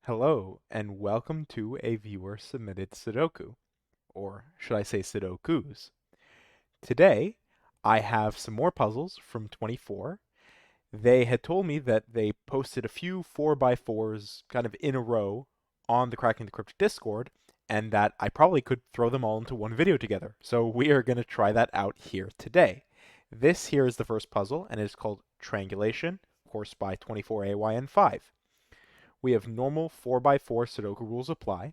Hello, and welcome to a viewer-submitted Sudoku, or should I say Sudokus. Today, I have some more puzzles from 24. They had told me that they posted a few 4x4s kind of in a row on the Cracking the Crypt Discord, and that I probably could throw them all into one video together. So we are going to try that out here today. This here is the first puzzle, and it is called Triangulation, of course by 24AYN5. We have normal 4x4 Sudoku rules apply.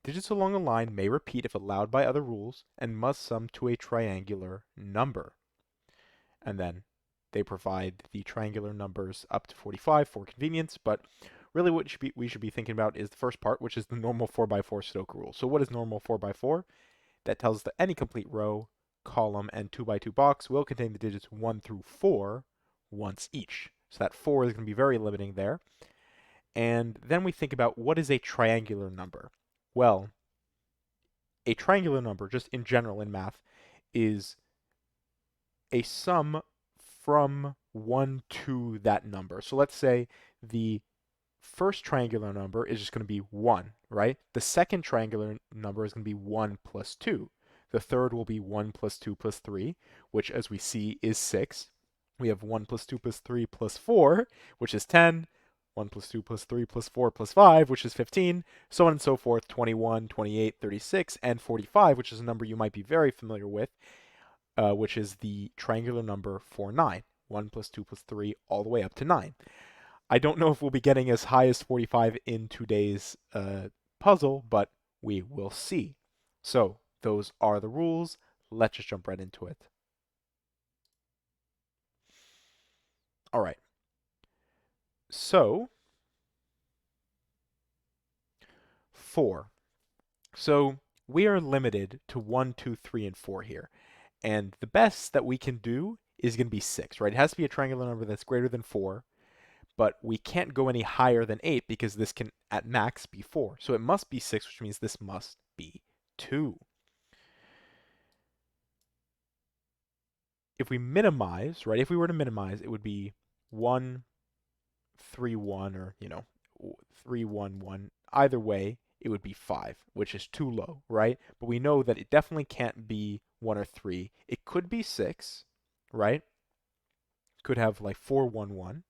Digits along a line may repeat if allowed by other rules and must sum to a triangular number. And then they provide the triangular numbers up to 45 for convenience, but really what we should be thinking about is the first part, which is the normal 4x4 Sudoku rule. So what is normal 4x4? That tells us that any complete row, column, and 2x2 box will contain the digits 1 through 4 once each. So that 4 is going to be very limiting there. And then we think about what is a triangular number. Well, a triangular number, just in general in math, is a sum from 1 to that number. So let's say the first triangular number is just going to be 1, right? The second triangular number is going to be 1 plus 2. The third will be 1 plus 2 plus 3, which as we see is 6. We have 1 plus 2 plus 3 plus 4, which is 10. 1 plus 2 plus 3 plus 4 plus 5, which is 15, so on and so forth, 21, 28, 36, and 45, which is a number you might be very familiar with, which is the triangular number for 9. 1 plus 2 plus 3, all the way up to 9. I don't know if we'll be getting as high as 45 in today's puzzle, but we will see. So, those are the rules. Let's just jump right into it. All right. So, 4. So we are limited to 1, 2, 3, and 4 here. And the best that we can do is going to be 6, right? It has to be a triangular number that's greater than 4, but we can't go any higher than 8 because this can, at max, be 4. So it must be 6, which means this must be 2. If we minimize, right, if we were to minimize, it would be 1, 3, 1, or, 3, 1, 1. Either way, it would be 5, which is too low, right? But we know that it definitely can't be 1 or 3. It could be 6, right? Could have like 4, 1, 1,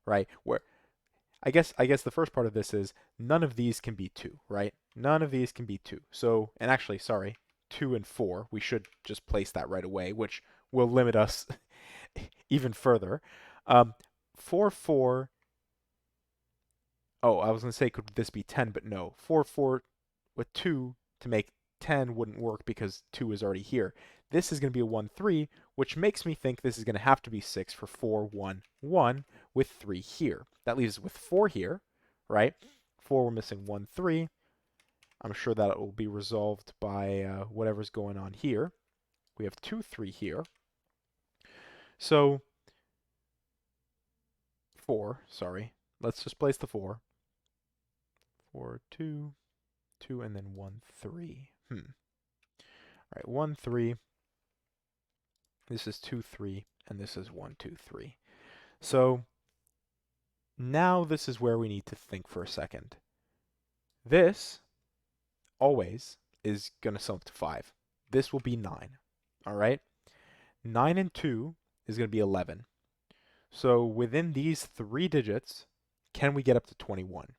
right? Where I guess the first part of this is none of these can be 2, right? None of these can be 2. So, and actually, sorry, 2 and 4, we should just place that right away, which will limit us even further. 4, 4. Oh, I was going to say, could this be 10? But no. 4, 4 with 2 to make 10 wouldn't work because 2 is already here. This is going to be a 1, 3, which makes me think this is going to have to be 6 for 4, 1, 1 with 3 here. That leaves us with 4 here, right? 4, we're missing 1, 3. I'm sure that it will be resolved by whatever's going on here. We have 2, 3 here. So, 4, sorry. Let's just place the 4. 4, 2, 2, and then 1, 3. All right, 1, 3. This is 2, 3, and this is 1, 2, 3. So now this is where we need to think for a second. This always is going to sum up to 5. This will be 9. All right? 9 and 2 is going to be 11. So within these 3 digits, can we get up to 21?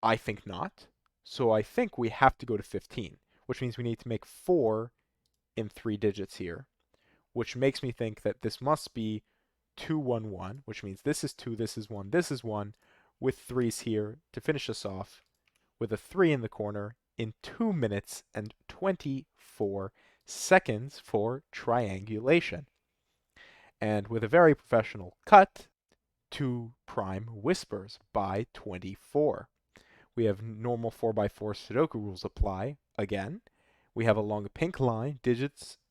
I think not. So I think we have to go to 15, which means we need to make 4 in 3 digits here, which makes me think that this must be 2, 1, 1, which means this is 2, this is 1, this is 1, with 3's here to finish us off with a 3 in the corner in 2 minutes and 24 seconds for triangulation. And with a very professional cut to prime whispers by 24. We have normal 4x4 Sudoku rules apply again. We have along a pink line,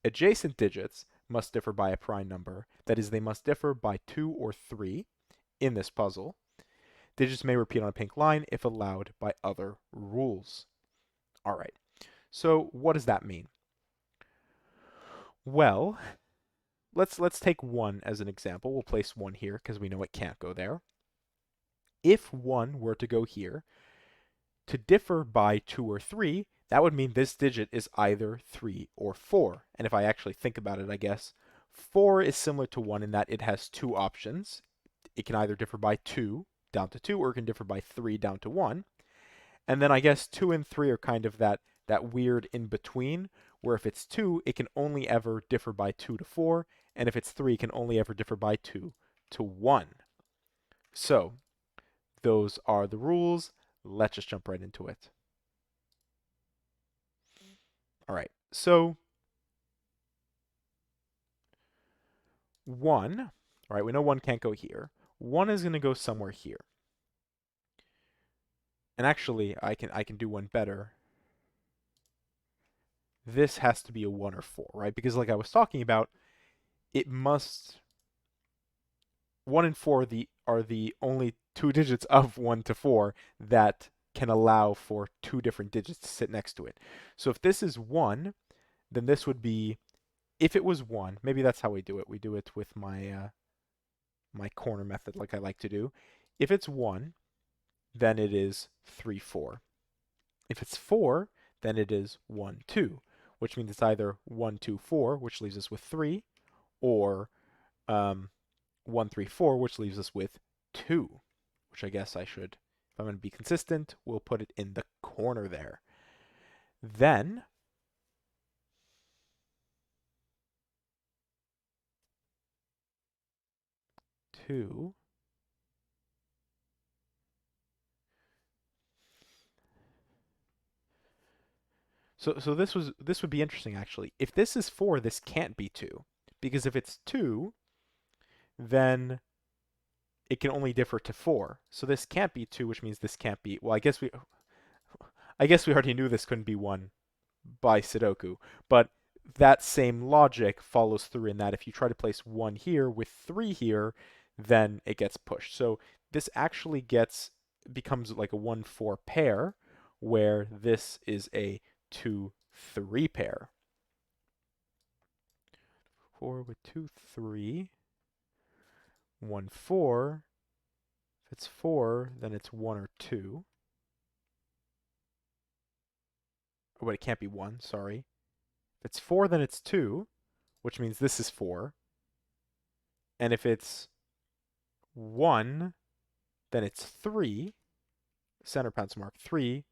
adjacent digits must differ by a prime number. That is, they must differ by 2 or 3 in this puzzle. Digits may repeat on a pink line if allowed by other rules. All right, so what does that mean? Well, let's take 1 as an example. We'll place 1 here because we know it can't go there. If 1 were to go here, to differ by 2 or 3, that would mean this digit is either 3 or 4. And if I actually think about it, I guess 4 is similar to 1 in that it has two options. It can either differ by 2 down to 2, or it can differ by 3 down to 1. And then I guess 2 and 3 are kind of that weird in between, where if it's 2, it can only ever differ by 2 to 4, and if it's 3, it can only ever differ by 2 to 1. So those are the rules. Let's just jump right into it. All right, so 1, all right, we know 1 can't go here. 1 is going to go somewhere here. And actually, I can do one better. This has to be a 1 or 4, right? Because like I was talking about, it must 1 and 4 are the only two digits of 1 to 4 that can allow for two different digits to sit next to it. So if this is 1, then this would be, if it was 1, maybe that's how we do it. We do it with my my corner method like I like to do. If it's 1, then it is 3, 4. If it's 4, then it is 1, 2, which means it's either 1, 2, 4, which leaves us with 3, or 1, 3, 4, which leaves us with 2, which I guess I should, if I'm going to be consistent, we'll put it in the corner there. Then, two. So this would be interesting actually. If this is 4, this can't be 2, because if it's 2, then it can only differ to 4. So this can't be 2, which means this can't be. Well, I guess we already knew this couldn't be 1 by Sudoku, but that same logic follows through in that if you try to place 1 here with 3 here, then it gets pushed. So this actually becomes like a 1-4 pair, where this is a 2-3 pair. 4 with 2, 3. 1, 4. If it's 4, then it's 1 or 2. Oh, wait, it can't be 1, sorry. If it's 4, then it's 2, which means this is 4. And if it's 1, then it's 3, center pencil mark 3,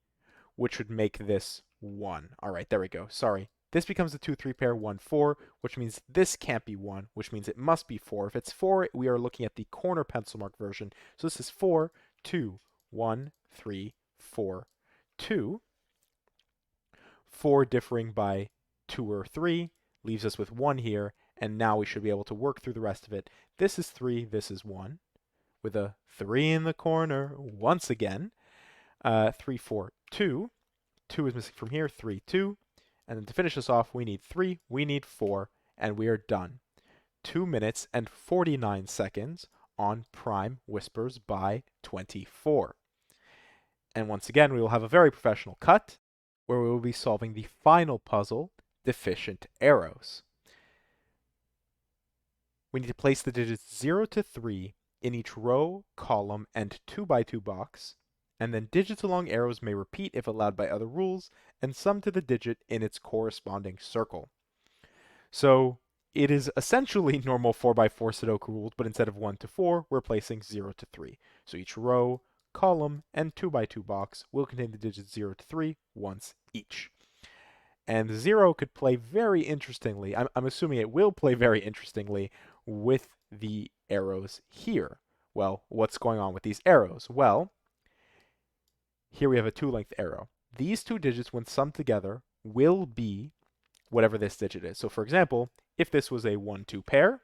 which would make this 1. All right, there we go. Sorry. This becomes a 2-3 pair, 1, 4, which means this can't be 1, which means it must be 4. If it's 4, we are looking at the corner pencil mark version. So this is 4, 2, 1, 3, 4, 2. 4 differing by 2 or 3 leaves us with 1 here, and now we should be able to work through the rest of it. This is 3, this is 1, with a 3 in the corner once again. 3, 4, 2. 2 is missing from here, 3, 2. And then to finish this off, we need 3, we need 4, and we are done. 2 minutes and 49 seconds on Prime Whispers by 24. And once again, we will have a very professional cut, where we will be solving the final puzzle, Deficient Arrows. We need to place the digits 0 to 3 in each row, column, and 2x2 box, and then digits along arrows may repeat if allowed by other rules, and sum to the digit in its corresponding circle. So it is essentially normal 4x4 Sudoku rules, but instead of 1 to 4, we're placing 0 to 3. So each row, column, and 2x2 box will contain the digits 0 to 3 once each. And 0 could play very interestingly, I'm assuming it will play very interestingly, with the arrows here. Well, what's going on with these arrows? Well, here we have a 2-length arrow. These two digits, when summed together, will be whatever this digit is. So for example, if this was a 1-2 pair,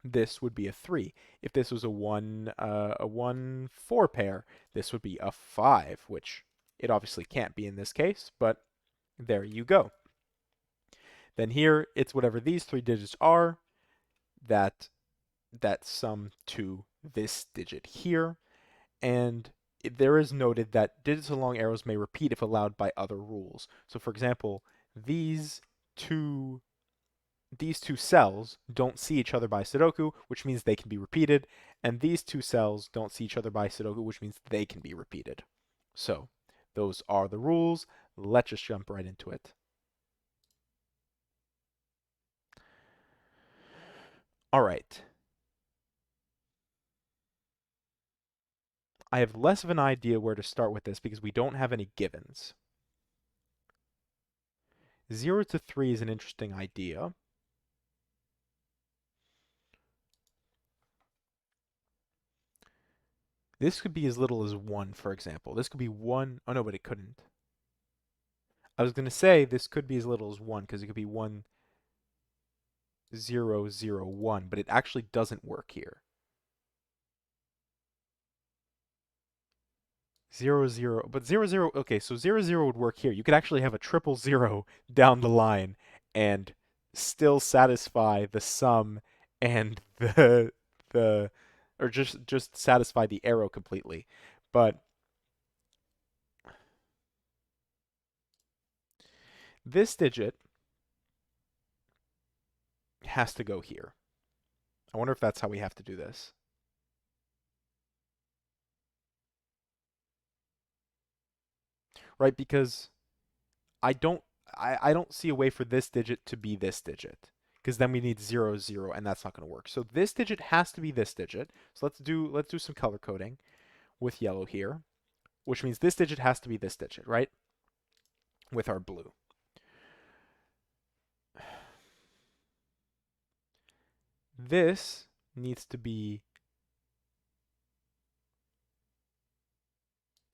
this would be a 3. If this was a 1-4 pair, this would be a 5, which it obviously can't be in this case, but there you go. Then here, it's whatever these 3 digits are that sum to this digit here. And there is noted that digits along arrows may repeat if allowed by other rules. So for example, these two cells don't see each other by Sudoku, which means they can be repeated, And these two cells don't see each other by Sudoku, which means they can be repeated. So those are the rules. Let's just jump right into it. All right. I have less of an idea where to start with this because we don't have any givens. 0 to 3 is an interesting idea. This could be as little as 1, for example. This could be 1. Oh, no, but it couldn't. I was going to say this could be as little as 1 because it could be 1, 0, 0, 1, but it actually doesn't work here. 0, 0, but 0, 0, okay, so 0, 0 would work here. You could actually have a triple 0 down the line and still satisfy the sum and the or just satisfy the arrow completely. But this digit has to go here. I wonder if that's how we have to do this. Right, because I don't I don't see a way for this digit to be this digit. Because then we need 0, 0, and that's not going to work. So this digit has to be this digit. So let's do some color coding with yellow here, which means this digit has to be this digit, right? With our blue. This needs to be,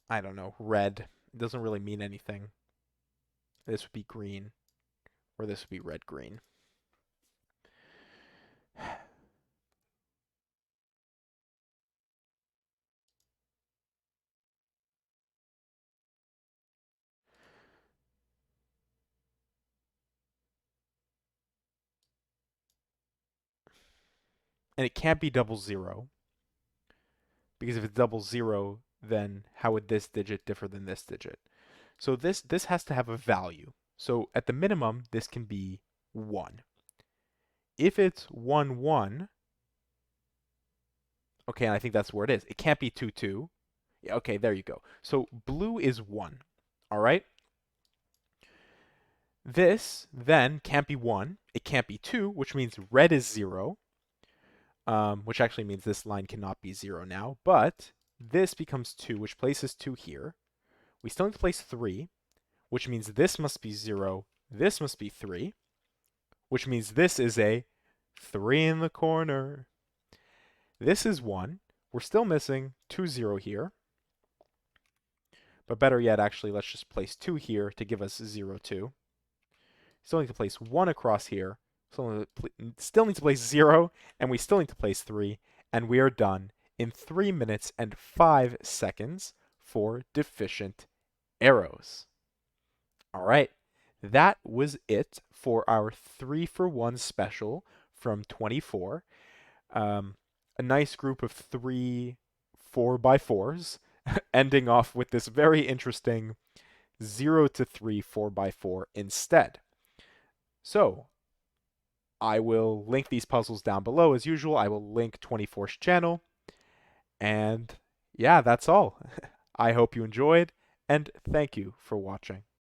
I don't know, red. It doesn't really mean anything. This would be green, or this would be red-green. And it can't be double 0, because if it's double 0, then how would this digit differ than this digit? So this has to have a value. So at the minimum, this can be 1. If it's 1, 1, okay, and I think that's where it is. It can't be 2, 2. Yeah, okay, there you go. So blue is 1, all right? This then can't be 1. It can't be 2, which means red is 0, which actually means this line cannot be 0 now. But this becomes 2, which places 2 here. We still need to place 3, which means this must be 0. This must be 3, which means this is a 3 in the corner. This is 1. We're still missing 2, 0 here. But better yet, actually, let's just place 2 here to give us 0, 2. Still need to place 1 across here. Still need to place 0, and we still need to place 3. And we are done in 3 minutes and 5 seconds for deficient arrows. All right, that was it for our 3-for-1 special from 24. A nice group of 3 4x4s, ending off with this very interesting 0 to 3 4x4 instead. So I will link these puzzles down below as usual. I will link 24's channel. And yeah, that's all. I hope you enjoyed, and thank you for watching.